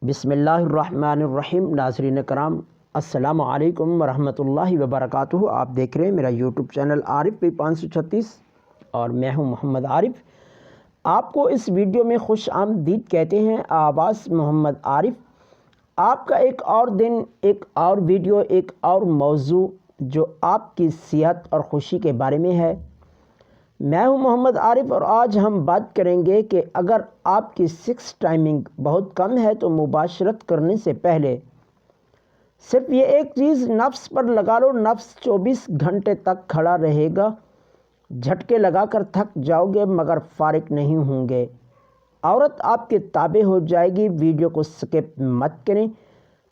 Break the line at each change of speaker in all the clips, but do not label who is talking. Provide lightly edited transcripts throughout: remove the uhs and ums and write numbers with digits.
بسم اللہ الرحمن الرحیم۔ ناظرین کرام، السلام علیکم ورحمۃ اللہ وبرکاتہ۔ آپ دیکھ رہے ہیں میرا یوٹیوب چینل عارف پی 536 اور میں ہوں محمد عارف۔ آپ کو اس ویڈیو میں خوش آمدید کہتے ہیں۔ آواز محمد عارف، آپ کا ایک اور دن، ایک اور ویڈیو، ایک اور موضوع جو آپ کی صحت اور خوشی کے بارے میں ہے۔ میں ہوں محمد عارف اور آج ہم بات کریں گے کہ اگر آپ کی سیکس ٹائمنگ بہت کم ہے تو مباشرت کرنے سے پہلے صرف یہ ایک چیز نفس پر لگا لو۔ نفس 24 گھنٹے تک کھڑا رہے گا، جھٹکے لگا کر تھک جاؤ گے مگر فارغ نہیں ہوں گے۔ عورت آپ کے تابع ہو جائے گی۔ ویڈیو کو سکپ مت کریں،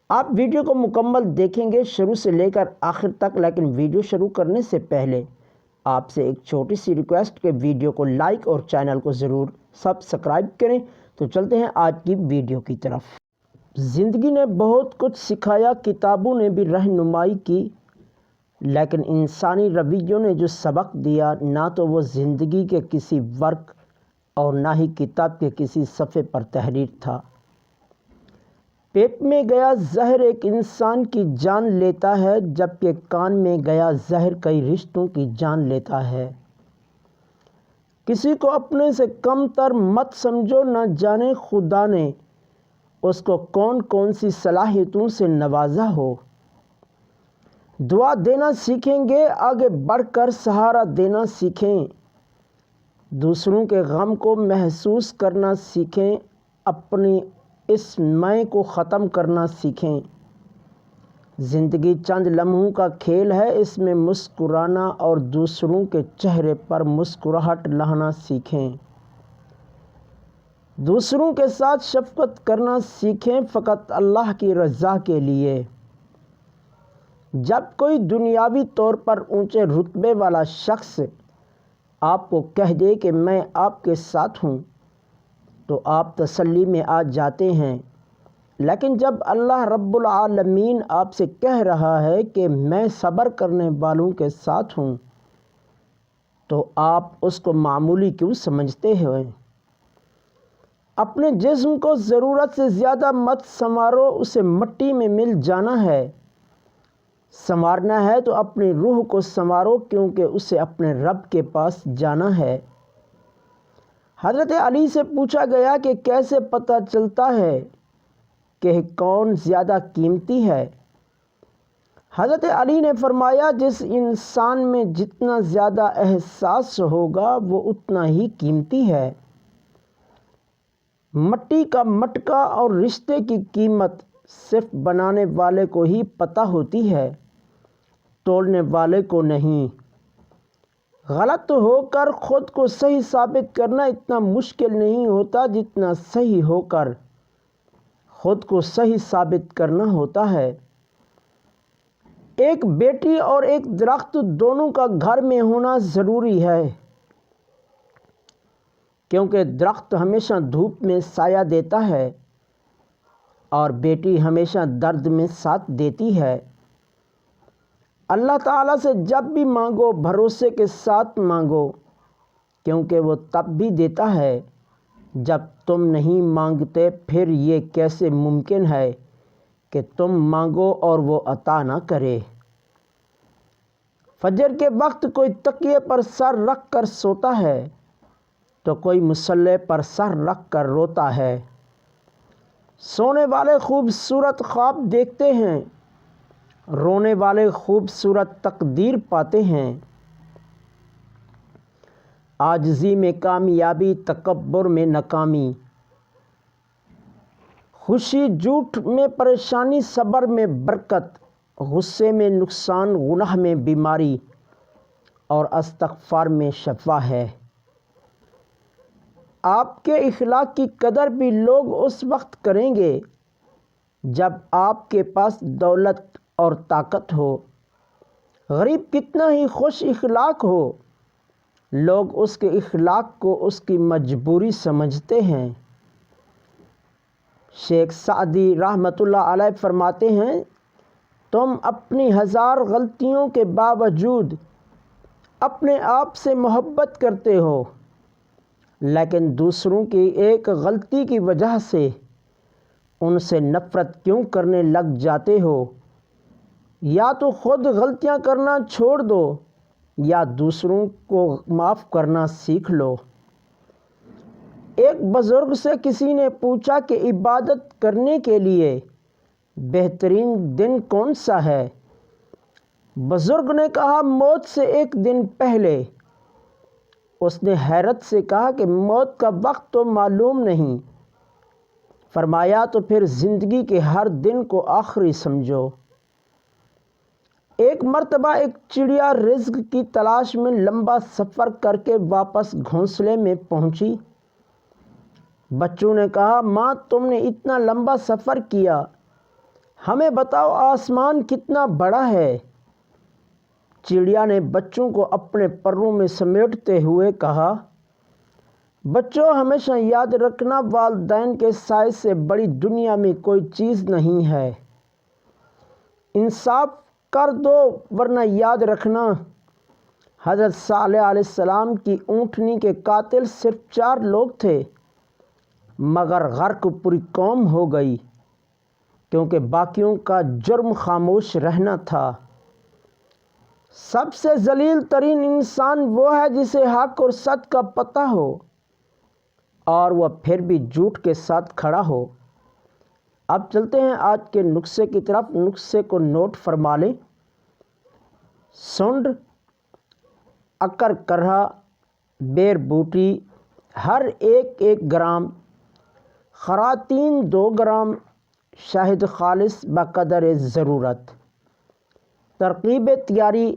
آپ ویڈیو کو مکمل دیکھیں گے شروع سے لے کر آخر تک۔ لیکن ویڈیو شروع کرنے سے پہلے آپ سے ایک چھوٹی سی ریکویسٹ کہ ویڈیو کو لائک اور چینل کو ضرور سبسکرائب کریں۔ تو چلتے ہیں آج کی ویڈیو کی طرف۔ زندگی نے بہت کچھ سکھایا، کتابوں نے بھی رہنمائی کی، لیکن انسانی رویوں نے جو سبق دیا نہ تو وہ زندگی کے کسی ورق اور نہ ہی کتاب کے کسی صفحے پر تحریر تھا۔ پیٹ میں گیا زہر ایک انسان کی جان لیتا ہے، جبکہ کان میں گیا زہر کئی رشتوں کی جان لیتا ہے۔ کسی کو اپنے سے کم تر مت سمجھو، نہ جانے خدا نے اس کو کون کون سی صلاحیتوں سے نوازا ہو۔ دعا دینا سیکھیں گے، آگے بڑھ کر سہارا دینا سیکھیں، دوسروں کے غم کو محسوس کرنا سیکھیں، اپنی اس میں کو ختم کرنا سیکھیں۔ زندگی چند لمحوں کا کھیل ہے، اس میں مسکرانا اور دوسروں کے چہرے پر مسکراہٹ لانا سیکھیں۔ دوسروں کے ساتھ شفقت کرنا سیکھیں، فقط اللہ کی رضا کے لیے۔ جب کوئی دنیاوی طور پر اونچے رتبے والا شخص آپ کو کہہ دے کہ میں آپ کے ساتھ ہوں تو آپ تسلی میں آ جاتے ہیں، لیکن جب اللہ رب العالمین آپ سے کہہ رہا ہے کہ میں صبر کرنے والوں کے ساتھ ہوں تو آپ اس کو معمولی کیوں سمجھتے ہیں؟ اپنے جسم کو ضرورت سے زیادہ مت سنوارو، اسے مٹی میں مل جانا ہے۔ سنوارنا ہے تو اپنی روح کو سنوارو، کیونکہ اسے اپنے رب کے پاس جانا ہے۔ حضرت علی سے پوچھا گیا کہ کیسے پتہ چلتا ہے کہ کون زیادہ قیمتی ہے؟ حضرت علی نے فرمایا، جس انسان میں جتنا زیادہ احساس ہوگا وہ اتنا ہی قیمتی ہے۔ مٹی کا مٹکا اور رشتے کی قیمت صرف بنانے والے کو ہی پتہ ہوتی ہے، تولنے والے کو نہیں۔ غلط ہو کر خود کو صحیح ثابت کرنا اتنا مشکل نہیں ہوتا جتنا صحیح ہو کر خود کو صحیح ثابت کرنا ہوتا ہے۔ ایک بیٹی اور ایک درخت دونوں کا گھر میں ہونا ضروری ہے، کیونکہ درخت ہمیشہ دھوپ میں سایہ دیتا ہے اور بیٹی ہمیشہ درد میں ساتھ دیتی ہے۔ اللہ تعالیٰ سے جب بھی مانگو بھروسے کے ساتھ مانگو، کیونکہ وہ تب بھی دیتا ہے جب تم نہیں مانگتے۔ پھر یہ کیسے ممکن ہے کہ تم مانگو اور وہ عطا نہ کرے؟ فجر کے وقت کوئی تکیے پر سر رکھ کر سوتا ہے تو کوئی مصلی پر سر رکھ کر روتا ہے۔ سونے والے خوبصورت خواب دیکھتے ہیں، رونے والے خوبصورت تقدیر پاتے ہیں۔ عاجزی میں کامیابی، تکبر میں ناکامی، خوشی جھوٹ میں پریشانی، صبر میں برکت، غصے میں نقصان، گناہ میں بیماری اور استغفار میں شفا ہے۔ آپ کے اخلاق کی قدر بھی لوگ اس وقت کریں گے جب آپ کے پاس دولت اور طاقت ہو۔ غریب کتنا ہی خوش اخلاق ہو، لوگ اس کے اخلاق کو اس کی مجبوری سمجھتے ہیں۔ شیخ سعدی رحمۃ اللہ علیہ فرماتے ہیں، تم اپنی 1000 غلطیوں کے باوجود اپنے آپ سے محبت کرتے ہو، لیکن دوسروں کی ایک غلطی کی وجہ سے ان سے نفرت کیوں کرنے لگ جاتے ہو؟ یا تو خود غلطیاں کرنا چھوڑ دو یا دوسروں کو معاف کرنا سیکھ لو۔ ایک بزرگ سے کسی نے پوچھا کہ عبادت کرنے کے لیے بہترین دن کون سا ہے؟ بزرگ نے کہا موت سے ایک دن پہلے۔ اس نے حیرت سے کہا کہ موت کا وقت تو معلوم نہیں۔ فرمایا تو پھر زندگی کے ہر دن کو آخری سمجھو۔ ایک مرتبہ ایک چڑیا رزق کی تلاش میں لمبا سفر کر کے واپس گھونسلے میں پہنچی۔ بچوں نے کہا ماں تم نے اتنا لمبا سفر کیا، ہمیں بتاؤ آسمان کتنا بڑا ہے؟ چڑیا نے بچوں کو اپنے پروں میں سمیٹتے ہوئے کہا بچوں ہمیشہ یاد رکھنا والدین کے سائے سے بڑی دنیا میں کوئی چیز نہیں ہے۔ انصاف کر دو ورنہ یاد رکھنا حضرت صالح علیہ السلام کی اونٹنی کے قاتل صرف 4 لوگ تھے، مگر غرق پوری قوم ہو گئی کیونکہ باقیوں کا جرم خاموش رہنا تھا۔ سب سے ذلیل ترین انسان وہ ہے جسے حق اور سچ کا پتہ ہو اور وہ پھر بھی جھوٹ کے ساتھ کھڑا ہو۔ اب چلتے ہیں آج کے نسخے کی طرف۔ نسخے کو نوٹ فرما لیں۔ سونڈ، اکر کرہ، بیر بوٹی ہر 1 گرام، خراطین 2 گرام، شہد خالص بقدر ضرورت۔ ترکیب تیاری: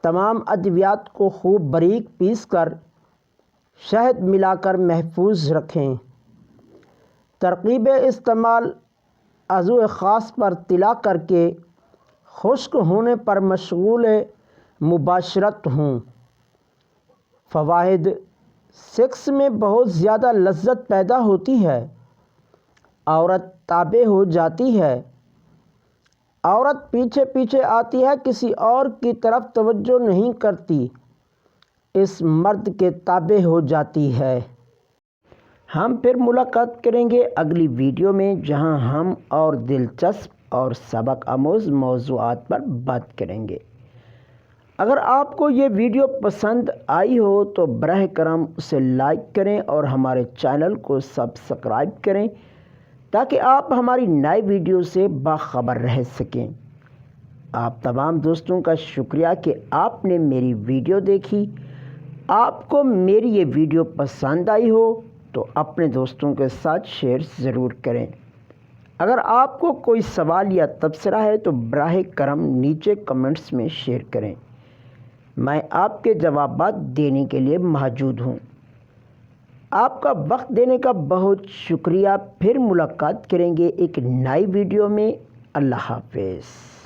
تمام ادویات کو خوب باریک پیس کر شہد ملا کر محفوظ رکھیں۔ ترکیب استعمال: عضو خاص پر تلا کر کے خشک ہونے پر مشغول مباشرت ہوں۔ فوائد: سیکس میں بہت زیادہ لذت پیدا ہوتی ہے، عورت تابع ہو جاتی ہے، عورت پیچھے پیچھے آتی ہے، کسی اور کی طرف توجہ نہیں کرتی، اس مرد کے تابع ہو جاتی ہے۔ ہم پھر ملاقات کریں گے اگلی ویڈیو میں، جہاں ہم اور دلچسپ اور سبق آموز موضوعات پر بات کریں گے۔ اگر آپ کو یہ ویڈیو پسند آئی ہو تو براہ کرم اسے لائک کریں اور ہمارے چینل کو سبسکرائب کریں تاکہ آپ ہماری نئی ویڈیو سے باخبر رہ سکیں۔ آپ تمام دوستوں کا شکریہ کہ آپ نے میری ویڈیو دیکھی۔ آپ کو میری یہ ویڈیو پسند آئی ہو تو اپنے دوستوں کے ساتھ شیئر ضرور کریں۔ اگر آپ کو کوئی سوال یا تبصرہ ہے تو براہ کرم نیچے کمنٹس میں شیئر کریں، میں آپ کے جوابات دینے کے لیے موجود ہوں۔ آپ کا وقت دینے کا بہت شکریہ۔ پھر ملاقات کریں گے ایک نئی ویڈیو میں۔ اللہ حافظ۔